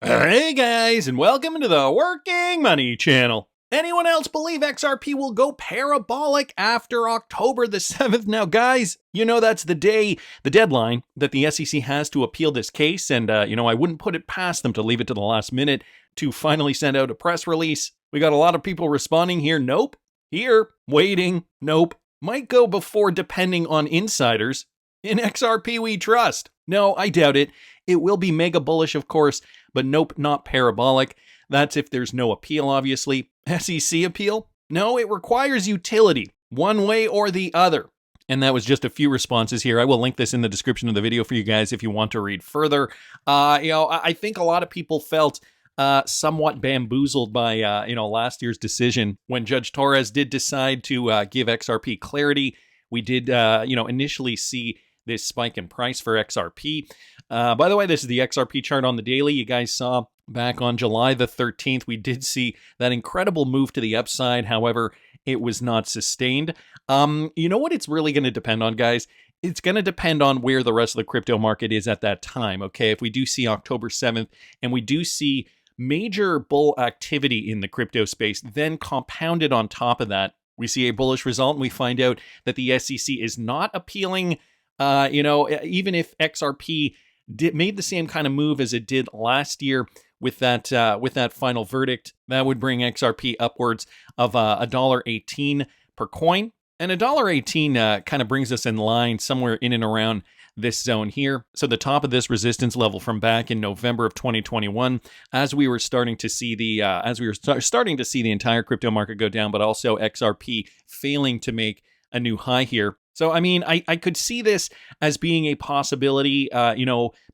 Hey guys, and welcome to the Working Money channel. Anyone else believe XRP will go parabolic after October the 7th? Now guys, you know that's the deadline that the SEC has to appeal this case, and I wouldn't put it past them to leave it to the last minute to finally send out a press release. We got a lot of people responding here, nope, here, waiting, nope, might go before depending on insiders. In XRP we trust. No, I doubt it. It will be mega bullish, of course, but nope, not parabolic. That's if there's no appeal, obviously. SEC appeal? No, it requires utility, one way or the other. And that was just a few responses here. I will link this in the description of the video for you guys if you want to read further. I think a lot of people felt somewhat bamboozled by, last year's decision when Judge Torres did decide to give XRP clarity. We did, initially see this spike in price for XRP. By the way, this is the XRP chart on the daily. You guys saw back on July the 13th, we did see that incredible move to the upside. However, it was not sustained. You know what it's really going to depend on, guys? It's going to depend on where the rest of the crypto market is at that time. Okay, if we do see October 7th and we do see major bull activity in the crypto space, then compounded on top of that, we see a bullish result and we find out that the SEC is not appealing. Even if XRP made the same kind of move as it did last year with that final verdict, that would bring XRP upwards of $1.18 per coin. And $1.18 kind of brings us in line somewhere in and around this zone here. So the top of this resistance level from back in November of 2021, as we were starting to see the entire crypto market go down, but also XRP failing to make a new high here. So, I mean, I could see this as being a possibility,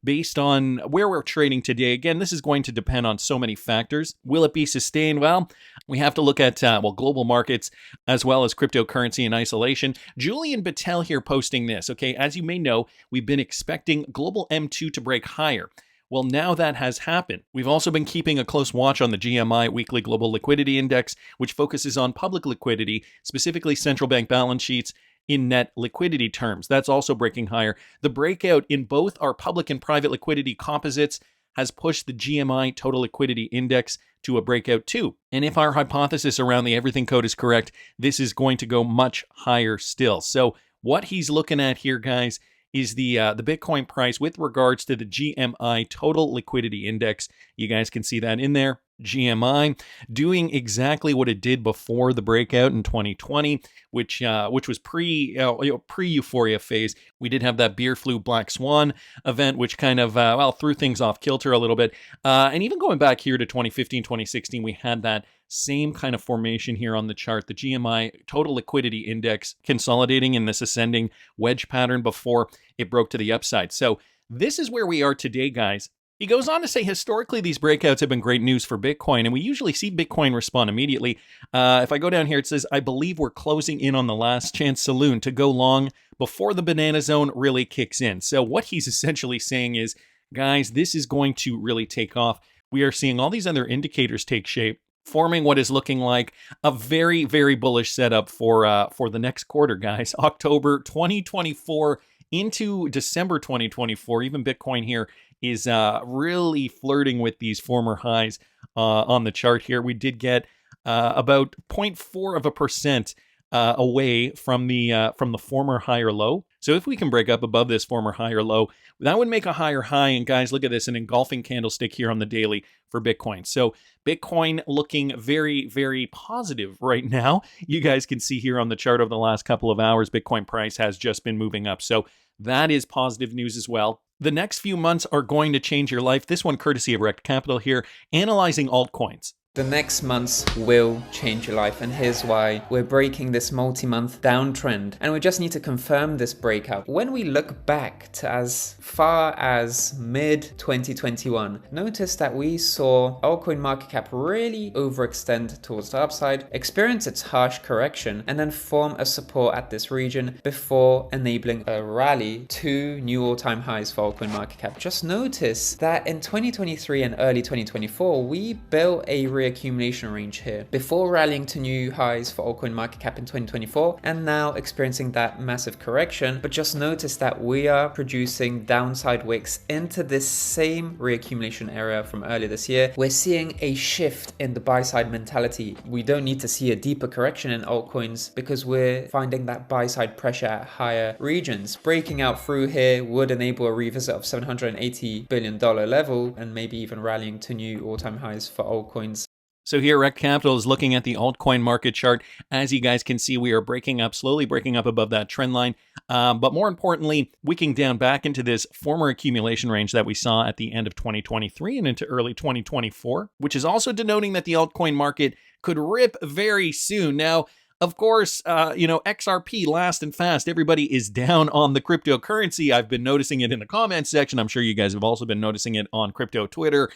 based on where we're trading today. Again, this is going to depend on so many factors. Will it be sustained? Well, we have to look at, global markets as well as cryptocurrency in isolation. Julian Battelle here posting this. Okay, as you may know, we've been expecting global M2 to break higher. Well, now that has happened. We've also been keeping a close watch on the GMI Weekly Global Liquidity Index, which focuses on public liquidity, specifically central bank balance sheets, in net liquidity terms. That's also breaking higher. The breakout in both our public and private liquidity composites has pushed the GMI Total Liquidity Index to a breakout too. And if our hypothesis around the everything code is correct, this is going to go much higher still. So what he's looking at here, guys, is the Bitcoin price with regards to the GMI Total Liquidity Index. You guys can see that in there. GMI doing exactly what it did before the breakout in 2020, which was pre-euphoria phase. We did have that beer flu black swan event, which kind of threw things off kilter a little bit. And even going back here to 2015, 2016, we had that same kind of formation here on the chart, the GMI Total Liquidity Index consolidating in this ascending wedge pattern before it broke to the upside. So this is where we are today, guys. He goes on to say, historically, these breakouts have been great news for Bitcoin, and we usually see Bitcoin respond immediately. If I go down here, it says, I believe we're closing in on the last chance saloon to go long before the banana zone really kicks in. So what he's essentially saying is, guys, this is going to really take off. We are seeing all these other indicators take shape, forming what is looking like a very, very bullish setup for the next quarter, guys. October 2024 into December 2024, even Bitcoin here is really flirting with these former highs on the chart here. We did get about 0.4% away from the former higher low. So if we can break up above this former higher low, that would make a higher high. And guys, look at this, an engulfing candlestick here on the daily for Bitcoin. So Bitcoin looking very, very positive right now. You guys can see here on the chart over the last couple of hours, Bitcoin price has just been moving up. So that is positive news as well. The next few months are going to change your life. This one courtesy of Rect Capital here, analyzing altcoins. The next months will change your life, and here's why. We're breaking this multi-month downtrend, and we just need to confirm this breakout. When we look back to as far as mid-2021, notice that we saw altcoin market cap really overextend towards the upside, experience its harsh correction, and then form a support at this region before enabling a rally to new all-time highs for altcoin market cap. Just notice that in 2023 and early 2024, we built a reaccumulation range here before rallying to new highs for altcoin market cap in 2024 and now experiencing that massive correction. But just notice that we are producing downside wicks into this same reaccumulation area from earlier this year. We're seeing a shift in the buy side mentality. We don't need to see a deeper correction in altcoins because we're finding that buy side pressure at higher regions. Breaking out through here would enable a revisit of $780 billion level and maybe even rallying to new all-time highs for altcoins. So here, Rect Capital is looking at the altcoin market chart. As you guys can see, we are slowly breaking up above that trend line. But more importantly, wicking down back into this former accumulation range that we saw at the end of 2023 and into early 2024, which is also denoting that the altcoin market could rip very soon. Now, of course, XRP last and fast. Everybody is down on the cryptocurrency. I've been noticing it in the comments section. I'm sure you guys have also been noticing it on crypto Twitter.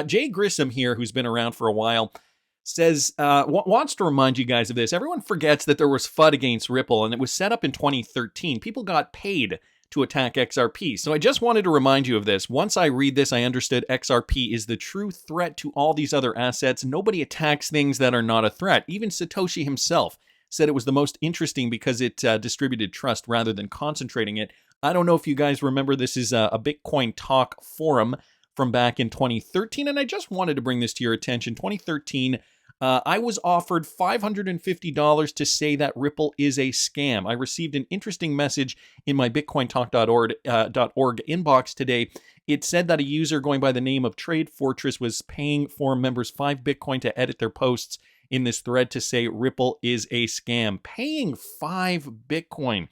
Jay Grissom here, who's been around for a while, says, wants to remind you guys of this. Everyone forgets that there was FUD against Ripple, and it was set up in 2013. People got paid to attack XRP. So I just wanted to remind you of this. Once I read this, I understood XRP is the true threat to all these other assets. Nobody attacks things that are not a threat. Even Satoshi himself said it was the most interesting because it distributed trust rather than concentrating it. I don't know if you guys remember, this is a Bitcoin Talk forum from back in 2013, and I just wanted to bring this to your attention. 2013, I was offered $550 to say that Ripple is a scam. I received an interesting message in my bitcointalk.org inbox today. It said that a user going by the name of Trade Fortress was paying forum members 5 Bitcoin to edit their posts in this thread to say Ripple is a scam. Paying 5 Bitcoin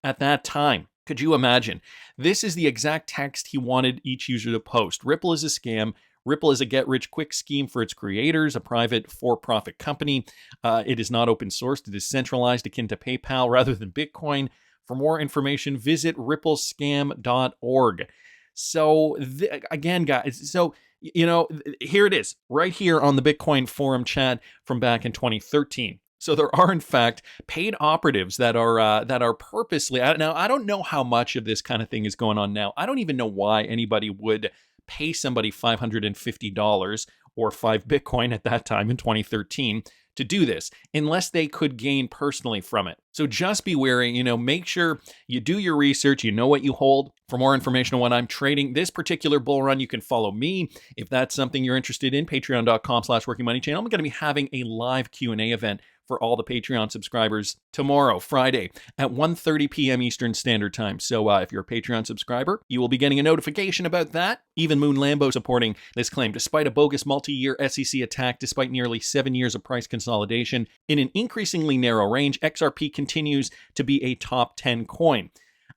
at that time. Could you imagine? This is the exact text he wanted each user to post. Ripple is a scam. Ripple is a get-rich-quick scheme for its creators, a private for-profit company. It is not open source. It is centralized, akin to PayPal rather than Bitcoin. For more information, visit ripplescam.org. So, again, guys, here it is, right here on the Bitcoin forum chat from back in 2013. So there are, in fact, paid operatives that are purposely. Now, I don't know how much of this kind of thing is going on now. I don't even know why anybody would pay somebody $550 or 5 Bitcoin at that time in 2013 to do this, unless they could gain personally from it. So just be wary, make sure you do your research, you know what you hold. For more information on what I'm trading this particular bull run, you can follow me. If that's something you're interested in, patreon.com/workingmoneychannel. I'm going to be having a live Q&A event for all the Patreon subscribers tomorrow, Friday, at 1:30 p.m. Eastern Standard Time. So if you're a Patreon subscriber, you will be getting a notification about that. Even Moon Lambo supporting this claim. Despite a bogus multi-year SEC attack, despite nearly 7 years of price consolidation, in an increasingly narrow range, XRP continues to be a top 10 coin.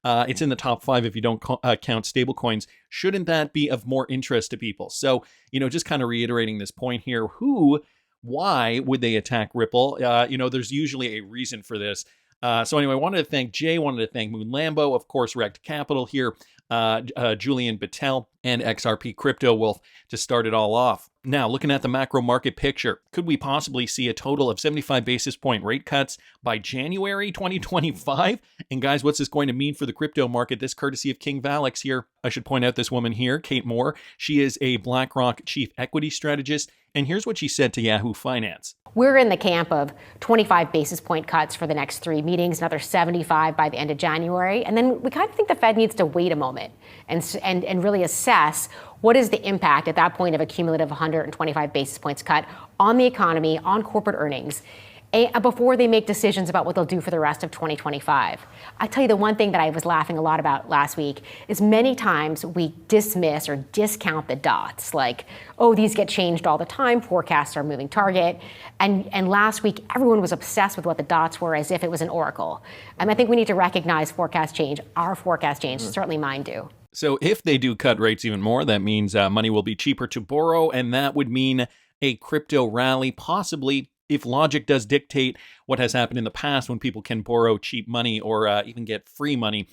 It's in the top 5 if you don't count stablecoins. Shouldn't that be of more interest to people? So, just kind of reiterating this point here, why would they attack Ripple? There's usually a reason for this. So anyway, I wanted to thank Jay, wanted to thank Moon Lambo, of course, Rect Capital here, Julian Battel, and XRP Crypto Wolf to start it all off. Now, looking at the macro market picture, could we possibly see a total of 75 basis point rate cuts by January 2025? And guys, what's this going to mean for the crypto market? This courtesy of King Valix here. I should point out this woman here, Kate Moore. She is a Blackrock chief equity strategist. And here's what she said to Yahoo Finance. We're in the camp of 25 basis point cuts for the next 3 meetings, another 75 by the end of January. And then we kind of think the Fed needs to wait a moment and really assess what is the impact at that point of a cumulative 125 basis points cut on the economy, on corporate earnings, before they make decisions about what they'll do for the rest of 2025. I tell you, the one thing that I was laughing a lot about last week is many times we dismiss or discount the dots, like, oh, these get changed all the time, forecasts are a moving target. And last week, everyone was obsessed with what the dots were as if it was an oracle. I think we need to recognize forecast change. Our forecast change, certainly mine do. So if they do cut rates even more, that means money will be cheaper to borrow, and that would mean a crypto rally, possibly, if logic does dictate what has happened in the past when people can borrow cheap money or even get free money.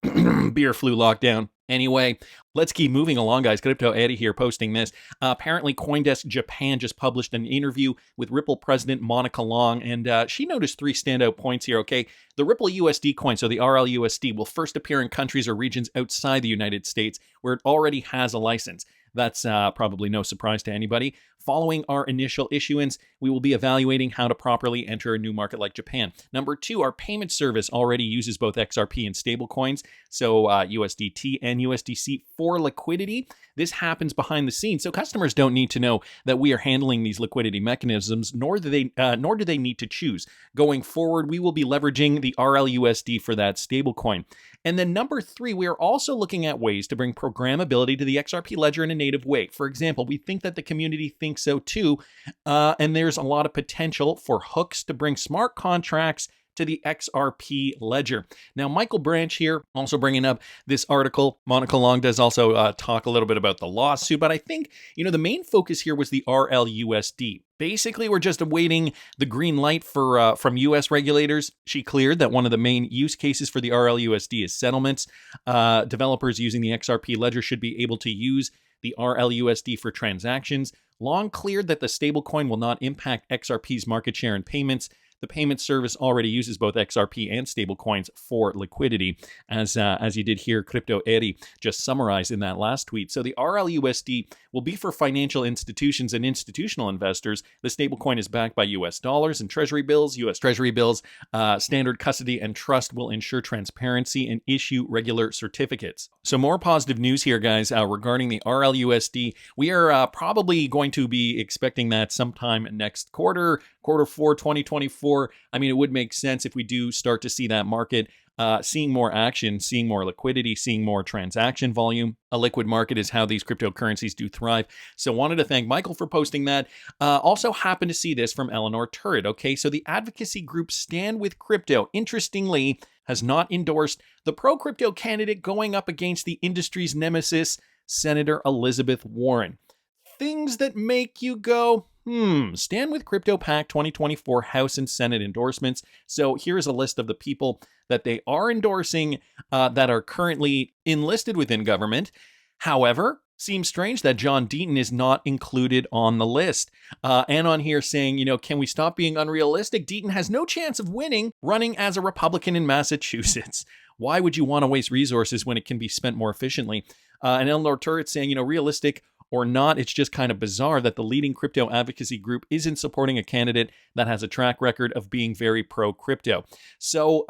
Beer flu lockdown. Anyway, let's keep moving along, guys. Crypto Eddie here posting this. Apparently, CoinDesk Japan just published an interview with Ripple president Monica Long, and she noticed 3 standout points here, okay? The Ripple USD coin, so the RLUSD, will first appear in countries or regions outside the United States where it already has a license. That's probably no surprise to anybody. Following our initial issuance, we will be evaluating how to properly enter a new market like Japan. Number 2, our payment service already uses both XRP and stablecoins, so USDT and USDC for liquidity. This happens behind the scenes, so customers don't need to know that we are handling these liquidity mechanisms, nor do they need to choose. Going forward, we will be leveraging the RLUSD for that stablecoin. And then number 3, we are also looking at ways to bring programmability to the XRP ledger in a native way. For example, we think that the community thinks so too, and there's a lot of potential for hooks to bring smart contracts to the XRP ledger. Now, Michael Branch here also bringing up this article. Monica Long does also talk a little bit about the lawsuit, but I think, the main focus here was the RLUSD. Basically, we're just awaiting the green light from U.S. regulators. She cleared that one of the main use cases for the RLUSD is settlements. Developers using the XRP ledger should be able to use the RLUSD for transactions. Long cleared that the stablecoin will not impact XRP's market share in payments. The payment service already uses both XRP and stablecoins for liquidity, as you did hear Crypto Eri just summarize in that last tweet. So the RLUSD will be for financial institutions and institutional investors. The stablecoin is backed by US dollars and treasury bills. US treasury bills, standard custody and trust will ensure transparency and issue regular certificates. So more positive news here, guys, regarding the RLUSD. We are probably going to be expecting that sometime next quarter 4, 2024. I mean, it would make sense if we do start to see that market seeing more action, seeing more liquidity, seeing more transaction volume. A liquid market is how these cryptocurrencies do thrive. So wanted to thank Michael for posting that. Also happened to see this from Eleanor Turret. Okay, so the advocacy group Stand With Crypto, interestingly, has not endorsed the pro-crypto candidate going up against the industry's nemesis, Senator Elizabeth Warren. Things that make you go, Stand With Crypto PAC 2024 House and Senate endorsements. So here's a list of the people that they are endorsing that are currently enlisted within government. However, seems strange that John Deaton is not included on the list. And on here saying, can we stop being unrealistic? Deaton has no chance of winning running as a Republican in Massachusetts. Why would you want to waste resources when it can be spent more efficiently? And Eleanor Turret saying, realistic or not, it's just kind of bizarre that the leading crypto advocacy group isn't supporting a candidate that has a track record of being very pro-crypto. So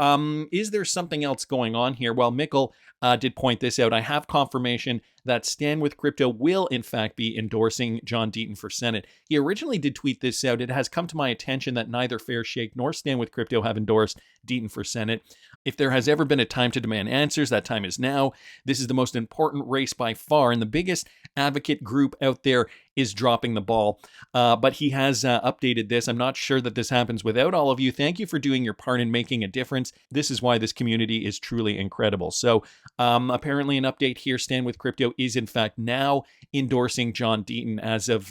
is there something else going on here? Well, Mikkel did point this out. I have confirmation that Stand With Crypto will, in fact, be endorsing John Deaton for Senate. He originally did tweet this out. It has come to my attention that neither Fair Shake nor Stand With Crypto have endorsed Deaton for Senate. If there has ever been a time to demand answers, that time is now. This is the most important race by far, and the biggest advocate group out there is dropping the ball. But he has updated this. I'm not sure that this happens without all of you. Thank you for doing your part in making a difference. This is why this community is truly incredible. So apparently an update here, Stand With Crypto is in fact now endorsing John Deaton as of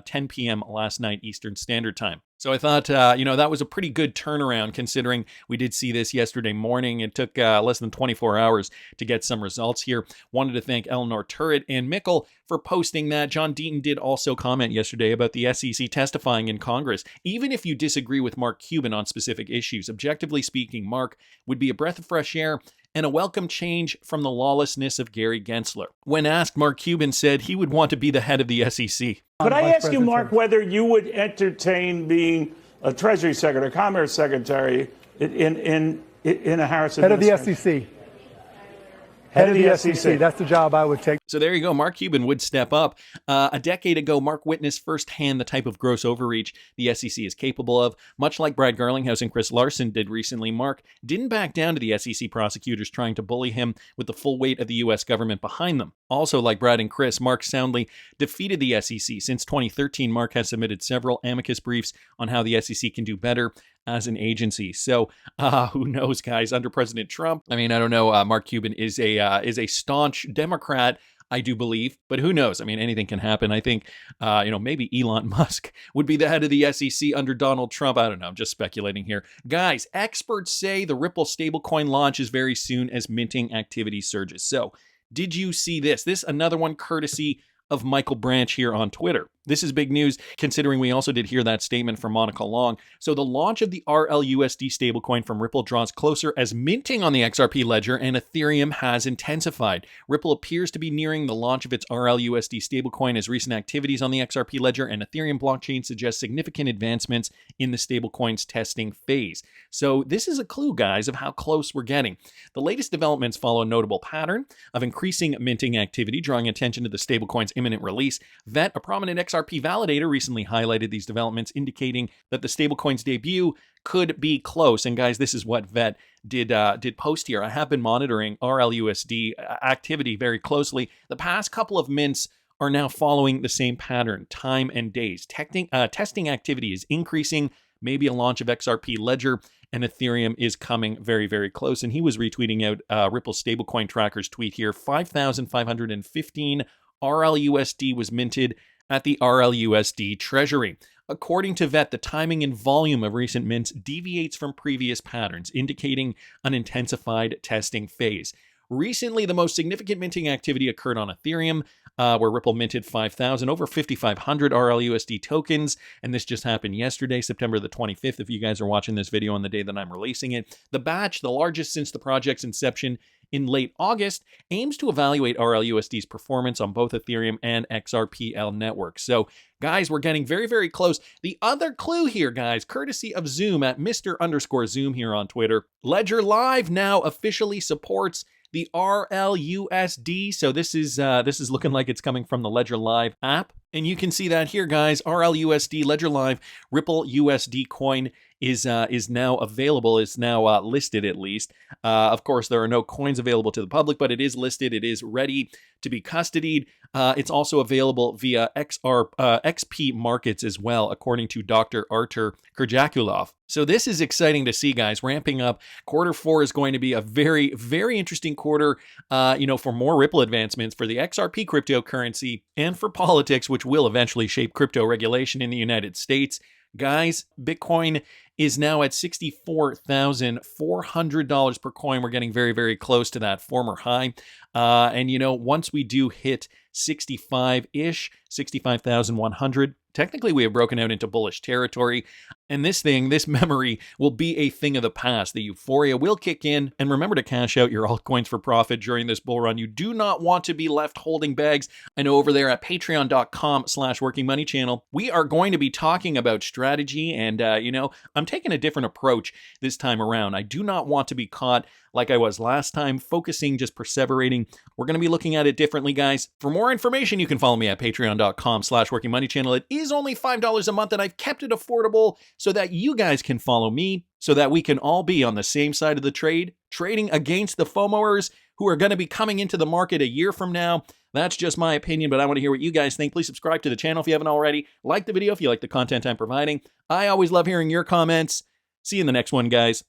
10 p.m. last night Eastern Standard Time. So I thought, that was a pretty good turnaround considering we did see this yesterday morning. It took less than 24 hours to get some results here. Wanted to thank Eleanor Turret and Mikkel for posting that. John Deaton did also comment yesterday about the SEC testifying in Congress. Even if you disagree with Mark Cuban on specific issues, objectively speaking, Mark would be a breath of fresh air and a welcome change from the lawlessness of Gary Gensler. When asked, Mark Cuban said he would want to be the head of the SEC. Could I ask you, Mark, whether you would entertain being a Treasury Secretary, Commerce Secretary in a Harris administration? Head of the SEC. Head of the SEC. That's the job I would take. So there you go. Mark Cuban would step up. A decade ago, Mark witnessed firsthand the type of gross overreach the SEC is capable of. Much like Brad Garlinghouse and Chris Larson did recently, Mark didn't back down to the SEC prosecutors trying to bully him with the full weight of the U.S. government behind them. Also, like Brad and Chris, Mark soundly defeated the SEC. Since 2013, Mark has submitted several amicus briefs on how the SEC can do better as an agency. So who knows, guys? Under President Trump, I don't know. Mark Cuban is a staunch Democrat, I do believe, but who knows? Anything can happen. I think, maybe Elon Musk would be the head of the SEC under Donald Trump. I don't know. I'm just speculating here. Guys, experts say the Ripple stablecoin launches very soon as minting activity surges. So did you see this? This another one courtesy of Michael Branch here on Twitter. This is big news, considering we also did hear that statement from Monica Long. So the launch of the RLUSD stablecoin from Ripple draws closer as minting on the XRP ledger and Ethereum has intensified. Ripple appears to be nearing the launch of its RLUSD stablecoin as recent activities on the XRP ledger and Ethereum blockchain suggest significant advancements in the stablecoin's testing phase. So this is a clue, guys, of how close we're getting. The latest developments follow a notable pattern of increasing minting activity, drawing attention to the stablecoin's imminent release. VET, a prominent XRP validator, recently highlighted these developments, indicating that the stablecoin's debut could be close. And guys, this is what VET did post here. I have been monitoring RLUSD activity very closely. The past couple of mints are now following the same pattern, time and days. Testing activity is increasing, maybe a launch of XRP Ledger, and Ethereum is coming very, very close. And he was retweeting out Ripple stablecoin tracker's tweet here. 5,515 RLUSD was minted at the RLUSD treasury. According to VET, the timing and volume of recent mints deviates from previous patterns, indicating an intensified testing phase. Recently, the most significant minting activity occurred on Ethereum, where Ripple minted 5,000, over 5,500 RLUSD tokens, and this just happened yesterday, September the 25th, if you guys are watching this video on the day that I'm releasing it. The batch, the largest since the project's inception in late August, aims to evaluate RLUSD's performance on both Ethereum and XRPL networks. So, guys, we're getting very, very close. The other clue here, guys, courtesy of Zoom at Mr_Zoom here on Twitter, Ledger Live now officially supports the RLUSD. So this is looking like it's coming from the Ledger Live app. And you can see that here, guys. RLUSD, Ledger Live, Ripple USD coin is now available, is now listed at least. Of course, there are no coins available to the public, but it is listed. It is ready to be custodied. It's also available via XP markets as well, according to Dr. Artur Kurjakulov. So this is exciting to see, guys, ramping up. Q4 is going to be a very, very interesting quarter, for more Ripple advancements, for the XRP cryptocurrency, and for politics, which will eventually shape crypto regulation in the United States. Guys, Bitcoin is now at $64,400 per coin. We're getting very, very close to that former high. And once we do hit 65-ish, 65,100, technically we have broken out into bullish territory. And this memory will be a thing of the past. The euphoria will kick in. And remember to cash out your altcoins for profit during this bull run. You do not want to be left holding bags. I know over there at patreon.com/workingmoneychannel, we are going to be talking about strategy. And, I'm taking a different approach this time around. I do not want to be caught like I was last time, focusing, just perseverating. We're going to be looking at it differently, guys. For more information, you can follow me at patreon.com/workingmoneychannel. It is only $5 a month, and I've kept it affordable so that you guys can follow me, so that we can all be on the same side of the trade, trading against the FOMOers who are going to be coming into the market a year from now. That's just my opinion, but I want to hear what you guys think. Please subscribe to the channel if you haven't already. Like the video if you like the content I'm providing. I always love hearing your comments. See you in the next one, guys.